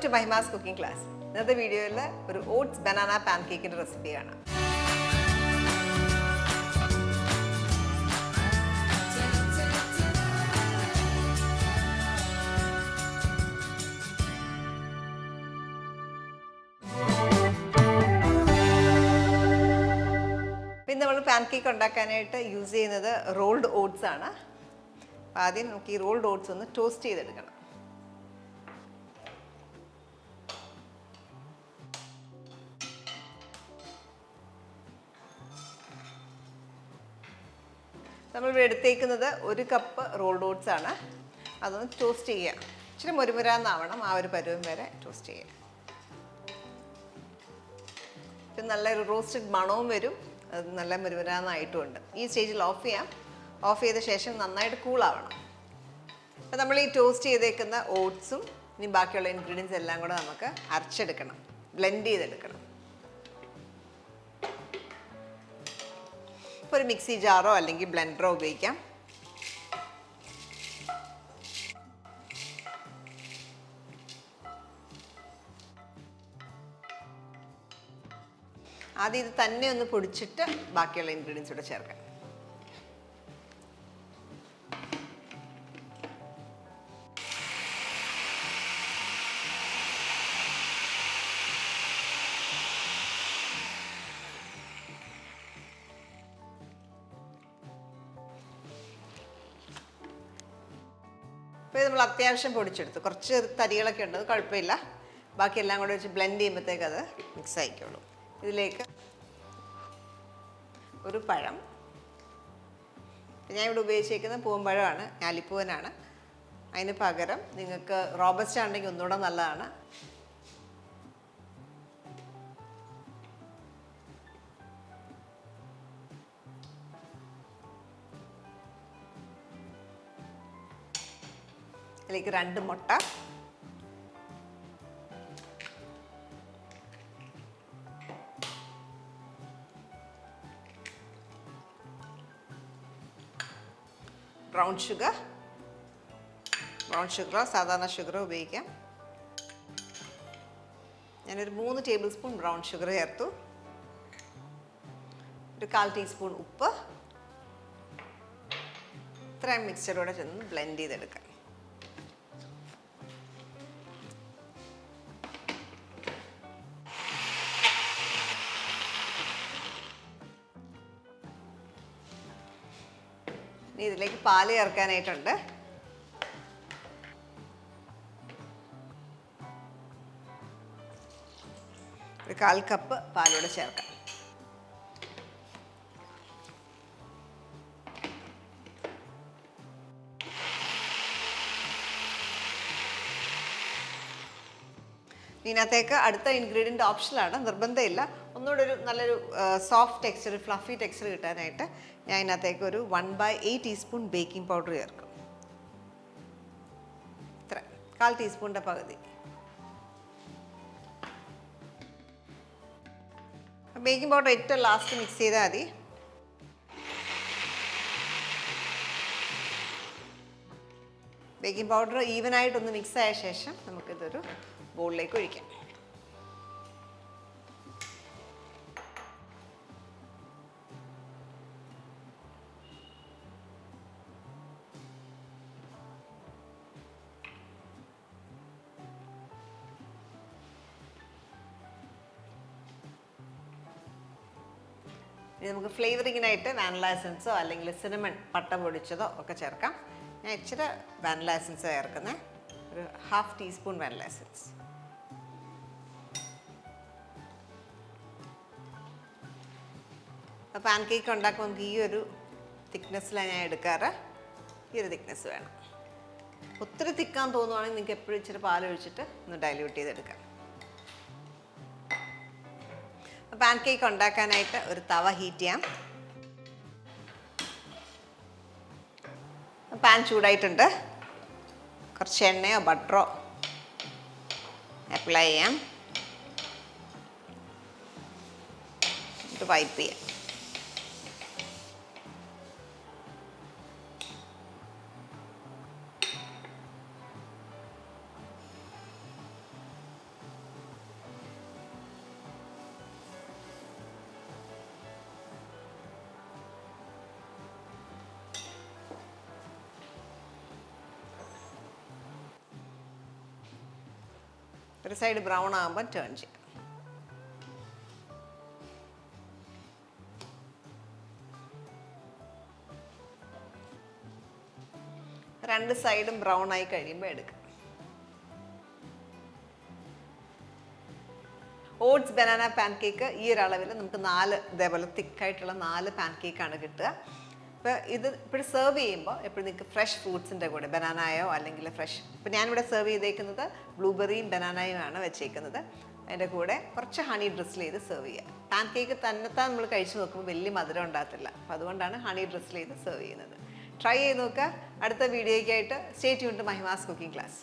Welcome to Mahimas cooking class. ഇന്നത്തെ വീഡിയോയിൽ ഒരു oats banana pancake റെസിപ്പിയാണ്. ഇന്ന് നമ്മൾ pancake ഉണ്ടാക്കാനായിട്ട് യൂസ് ചെയ്യുന്നത് rolled oats ആണ്. ആദ്യം നമുക്ക് ഈ rolled oats ഒന്ന് ടോസ്റ്റ് ചെയ്തെടുക്കണം. നമ്മൾ എടുത്തേക്കുന്നത് 1 കപ്പ് റോൾഡ് ഓട്സ് ആണ്. അതൊന്ന് ടോസ്റ്റ് ചെയ്യുക. ഇച്ചിരി മുരുമുരാന്നാവണം, ആ ഒരു പരുവം വരെ ടോസ്റ്റ് ചെയ്യുക. ഇത് നല്ലൊരു റോസ്റ്റഡ് മണവും വരും, അത് നല്ല മുരുമുരാന്നായിട്ടുമുണ്ട്. ഈ സ്റ്റേജിൽ ഓഫ് ചെയ്യാം. ഓഫ് ചെയ്ത ശേഷം നന്നായിട്ട് കൂളാവണം. അപ്പോൾ നമ്മൾ ഈ ടോസ്റ്റ് ചെയ്തേക്കുന്ന ഓട്സും ഇനി ബാക്കിയുള്ള ഇൻഗ്രീഡിയൻസ് എല്ലാം കൂടെ നമുക്ക് അരച്ചെടുക്കണം, ബ്ലെൻഡ് ചെയ്തെടുക്കണം. ഒരു മിക്സി ജാറോ അല്ലെങ്കിൽ ബ്ലെൻഡറോ ഉപയോഗിക്കാം. ആദ്യം ഇത് തന്നെ ഒന്ന് പൊടിച്ചിട്ട് ബാക്കിയുള്ള ഇൻഗ്രീഡിയൻസ് കൂടെ ചേർക്കാം. അപ്പോൾ നമ്മൾ അത്യാവശ്യം പൊടിച്ചെടുത്തു. കുറച്ച് തരികളൊക്കെ ഉണ്ട്, അത് കുഴപ്പമില്ല. ബാക്കി എല്ലാം കൂടെ വെച്ച് ബ്ലെൻഡ് ചെയ്യുമ്പോഴത്തേക്ക് അത് മിക്സ് ആയിക്കോളൂ. ഇതിലേക്ക് ഒരു പഴം, ഞാൻ ഇവിടെ ഉപയോഗിച്ചിരിക്കുന്നത് പൂവമ്പഴമാണ്, ഞാലിപ്പൂവനാണ്. അതിന് പകരം നിങ്ങൾക്ക് റോബസ്റ്റ ഉണ്ടെങ്കിൽ ഒന്നുകൂടെ നല്ലതാണ്. ഇതിലേക്ക് 2 മുട്ട, ബ്രൗൺ ഷുഗർ, സാധാരണ ഷുഗർ ഉപയോഗിക്കാം. ഞാനൊരു 3 ടേബിൾ സ്പൂൺ ബ്രൗൺ ഷുഗർ ചേർത്തു. ഒരു 1/4 ടീസ്പൂൺ ഉപ്പ്. ഇത്രയും മിക്സ്ചറോടെ ചെന്ന് ബ്ലെൻഡ് ചെയ്തെടുക്കാം. ഇനി ഇതിലേക്ക് പാല് ചേർക്കാനായിട്ടുണ്ട്. ഒരു 1/4 കപ്പ് പാലൂടെ ചേർക്കാം. ഇതിനകത്തേക്ക് അടുത്ത ഇൻഗ്രീഡിയൻറ്റ് ഓപ്ഷനാണ്, നിർബന്ധമില്ല. ഒന്നുകൂടെ ഒരു നല്ലൊരു സോഫ്റ്റ് ടെക്സ്ചർ, ഫ്ലഫി ടെക്സ്ചർ കിട്ടാനായിട്ട് ഞാൻ ഇതിനകത്തേക്ക് ഒരു 1/8 ടീസ്പൂൺ ബേക്കിംഗ് പൗഡർ ചേർക്കും. ഇത്ര 1/4 ടീസ്പൂണിൻ്റെ പകുതി. ബേക്കിംഗ് പൗഡർ ഏറ്റവും ലാസ്റ്റ് മിക്സ് ചെയ്താൽ മതി. ബേക്കിംഗ് പൗഡർ ഈവനായിട്ടൊന്ന് മിക്സ് ആയ ശേഷം നമുക്കിതൊരു ബൗളിലേക്ക് ഒഴിക്കാം. ഇനി നമുക്ക് ഫ്ലേവറിങ്ങിനായിട്ട് വാനില എസൻസോ അല്ലെങ്കിൽ സിനമൺ പട്ട പൊടിച്ചതോ ഒക്കെ ചേർക്കാം. ഞാൻ ഇച്ചിരി വാനില എസൻസ് ചേർക്കുന്നത്, ഒരു 1/2 ടീസ്പൂൺ വാനില എസൻസ്. അപ്പോൾ പാൻകേക്ക് ഉണ്ടാക്കുമ്പോൾ നമുക്ക് ഈ ഒരു തിക്നെസ്സിലാണ് ഞാൻ എടുക്കാറ്. ഈ ഒരു തിക്നെസ് വേണം. ഒത്തിരി തിക്കാൻ തോന്നുവാണെങ്കിൽ നിങ്ങൾക്ക് എപ്പോഴും ഇച്ചിരി പാലൊഴിച്ചിട്ട് ഒന്ന് ഡൈല്യൂട്ട് ചെയ്തെടുക്കാം. പാൻകേക്ക് ഉണ്ടാക്കാനായിട്ട് ഒരു തവ ഹീറ്റ് ചെയ്യാം. പാൻ ചൂടായിട്ടുണ്ട്. കുറച്ച് എണ്ണയോ ബട്ടറോ അപ്ലൈ ചെയ്യാം. എന്നിട്ട് വൈപ്പ് ചെയ്യാം. ഒരു സൈഡ് ബ്രൗൺ ആകുമ്പോൾ ടേൺ ചെയ്യാം. രണ്ട് സൈഡും ബ്രൗൺ ആയി കഴിയുമ്പോൾ എടുക്കുക. ഓട്സ് ബനാന പാൻകേക്ക് ഈ ഒരു അളവിൽ നമുക്ക് 4 ഇതേപോലെ തിക്കായിട്ടുള്ള 4 പാൻകേക്കാണ് കിട്ടുക. അപ്പോൾ ഇത് ഇപ്പോഴും സെർവ് ചെയ്യുമ്പോൾ എപ്പോഴും നിങ്ങൾക്ക് ഫ്രഷ് ഫ്രൂട്ട്സിൻ്റെ കൂടെ ബനാനയോ അല്ലെങ്കിൽ ഫ്രഷ്, ഇപ്പോൾ ഞാനിവിടെ സെർവ് ചെയ്തേക്കുന്നത് ബ്ലൂബെറിയും ബനാനയുമാണ് വെച്ചേക്കുന്നത്. അതിൻ്റെ കൂടെ കുറച്ച് ഹണി ഡ്രിസിൽ ചെയ്ത് സെർവ് ചെയ്യുക. പാൻകേക്ക് തന്നെത്താൻ നമ്മൾ കഴിച്ച് നോക്കുമ്പോൾ വലിയ മധുരം ഉണ്ടാകത്തില്ല. അപ്പോൾ അതുകൊണ്ടാണ് ഹണി ഡ്രിസിൽ ചെയ്ത് സെർവ് ചെയ്യുന്നത്. ട്രൈ ചെയ്ത് നോക്കുക. അടുത്ത വീഡിയോയ്ക്കായിട്ട് stay tuned to Mahima's cooking class.